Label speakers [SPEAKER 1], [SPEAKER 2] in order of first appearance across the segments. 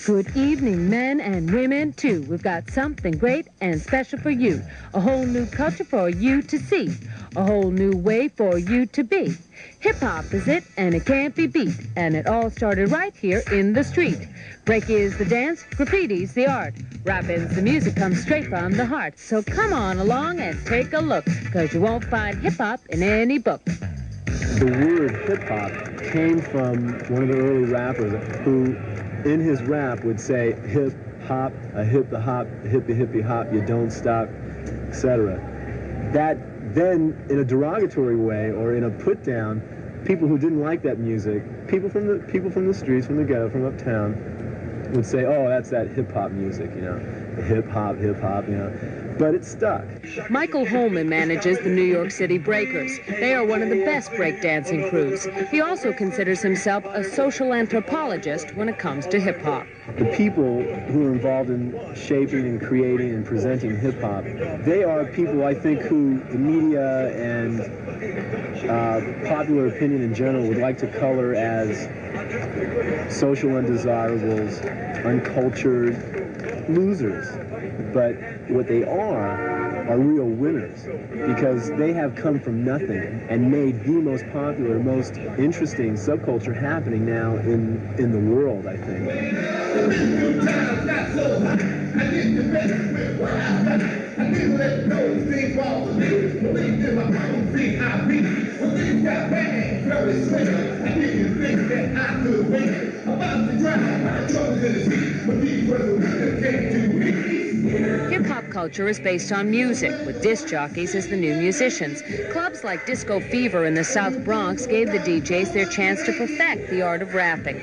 [SPEAKER 1] Good evening, men and women, too. We've got something great and special for you. A whole new culture for you to see. A whole new way for you to be. Hip-hop is it, and it can't be beat. And it all started right here in the street. Break is the dance, graffiti's the art. Rapping's the music, comes straight from the heart. So come on along and take a look, 'cause you won't find hip-hop in any book.
[SPEAKER 2] The word hip-hop came from one of the early rappers who, in his rap, would say hip-hop, a hip-the-hop, hippy-hippy-hop, you don't stop, etc. That then, in a derogatory way or in a put-down, people who didn't like that music, people from the streets, from the ghetto, from uptown, would say, oh, that's that hip-hop music, you know, hip-hop, you know. But it stuck.
[SPEAKER 1] Michael Holman manages the New York City Breakers. They are one of the best breakdancing crews. He also considers himself a social anthropologist when it comes to hip-hop.
[SPEAKER 2] The people who are involved in shaping and creating and presenting hip-hop, they are people, I think, who the media and popular opinion in general would like to color as social undesirables, uncultured losers. But what they are real winners, because they have come from nothing and made the most popular, most interesting subculture happening now in the world, I think.
[SPEAKER 1] Hip-hop culture is based on music, with disc jockeys as the new musicians. Clubs like Disco Fever in the South Bronx gave the DJs their chance to perfect the art of rapping.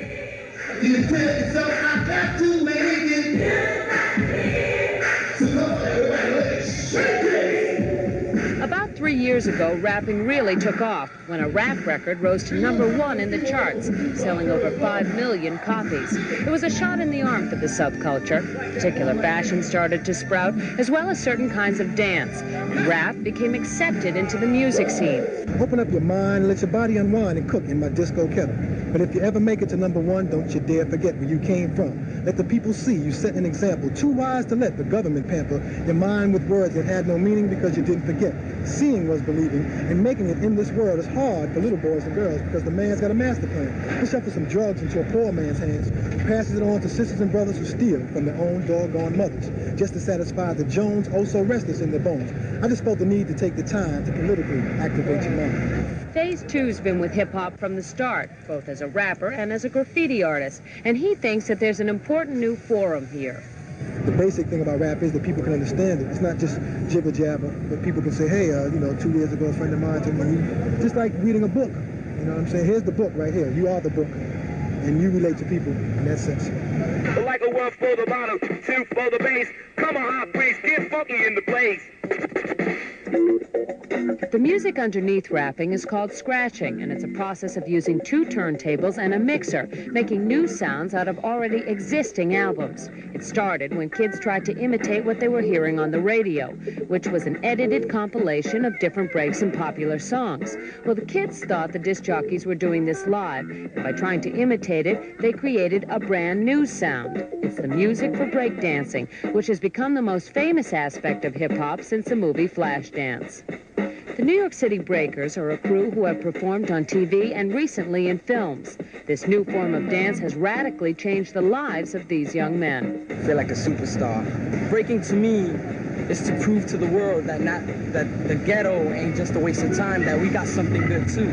[SPEAKER 1] About 3 years ago, rapping really took off when a rap record rose to #1 in the charts, selling over 5 million copies. It was a shot in the arm for the subculture. Particular fashion started to sprout, as well as certain kinds of dance. And rap became accepted into the music scene.
[SPEAKER 3] Open up your mind, let your body unwind and cook in my disco kettle. But if you ever make it to #1, don't you dare forget where you came from. Let the people see you set an example. Too wise to let the government pamper your mind with words that had no meaning because you didn't forget. Seeing was believing, and making it in this world is hard for little boys and girls because the man's got a master plan. He shuffles some drugs into a poor man's hands, passes it on to sisters and brothers who steal from their own doggone mothers, just to satisfy the Jones oh-so restless in their bones. I just felt the need to take the time to politically activate your mind.
[SPEAKER 1] Phase 2's been with hip-hop from the start, both as a rapper and as a graffiti artist, and he thinks that there's an important new forum here.
[SPEAKER 3] The basic thing about rap is that people can understand it. It's not just jibber-jabber, but people can say, hey, 2 years ago, a friend of mine told me, just like reading a book. You know what I'm saying? Here's the book right here. You are the book. And you relate to people in that sense.
[SPEAKER 4] Like a 1 for the bottom, 2 for the bass. Come on, hot breeze, get funky in the place.
[SPEAKER 1] The music underneath rapping is called scratching, and it's a process of using 2 turntables and a mixer, making new sounds out of already existing albums. It started when kids tried to imitate what they were hearing on the radio, which was an edited compilation of different breaks in popular songs. Well, the kids thought the disc jockeys were doing this live, and by trying to imitate it, they created a brand new sound. It's the music for breakdancing, which has become the most famous aspect of hip-hop since the movie Flashdance. The New York City Breakers are a crew who have performed on TV and recently in films. This new form of dance has radically changed the lives of these young men.
[SPEAKER 5] I feel like a superstar. Breaking to me is to prove to the world that the ghetto ain't just a waste of time, that we got something good too.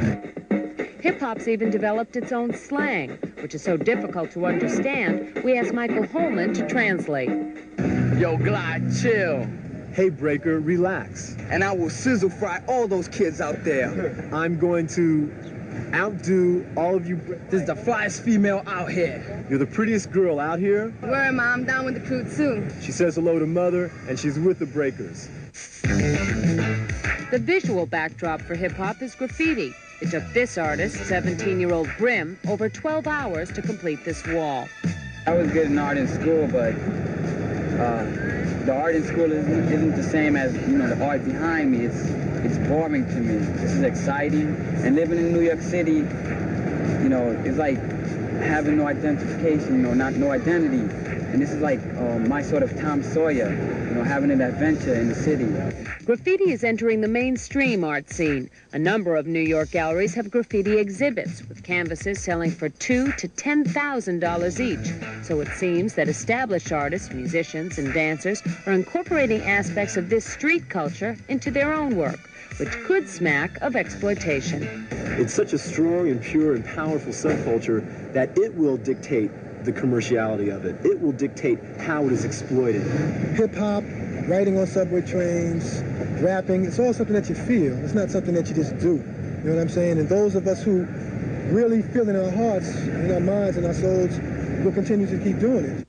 [SPEAKER 1] Hip-hop's even developed its own slang, which is so difficult to understand, we asked Michael Holman to translate.
[SPEAKER 5] Yo, Glide, chill.
[SPEAKER 2] Hey, Breaker, relax.
[SPEAKER 5] And I will sizzle fry all those kids out there.
[SPEAKER 2] I'm going to outdo all of you.
[SPEAKER 5] This is the flyest female out here.
[SPEAKER 2] You're the prettiest girl out here.
[SPEAKER 6] Word, Mom, down with the crew, too.
[SPEAKER 2] She says hello to Mother, and she's with the Breakers.
[SPEAKER 1] The visual backdrop for hip-hop is graffiti. It took this artist, 17-year-old Brim, over 12 hours to complete this wall.
[SPEAKER 7] I was good in art in school, but the art in school isn't the same as, the art behind me. It's boring to me. This is exciting. And living in New York City, know, it's like having no identification, you know, no identity. And this is like my sort of Tom Sawyer, you know, having an adventure in the city.
[SPEAKER 1] Graffiti is entering the mainstream art scene. A number of New York galleries have graffiti exhibits, with canvases selling for $2,000 to $10,000 each. So it seems that established artists, musicians, and dancers are incorporating aspects of this street culture into their own work, which could smack of exploitation.
[SPEAKER 2] It's such a strong and pure and powerful subculture that it will dictate the commerciality of it. It will dictate how it is exploited.
[SPEAKER 3] Hip-hop, riding on subway trains, rapping, it's all something that you feel. It's not something that you just do. You know what I'm saying? And those of us who really feel in our hearts, in our minds, and our souls will continue to keep doing it.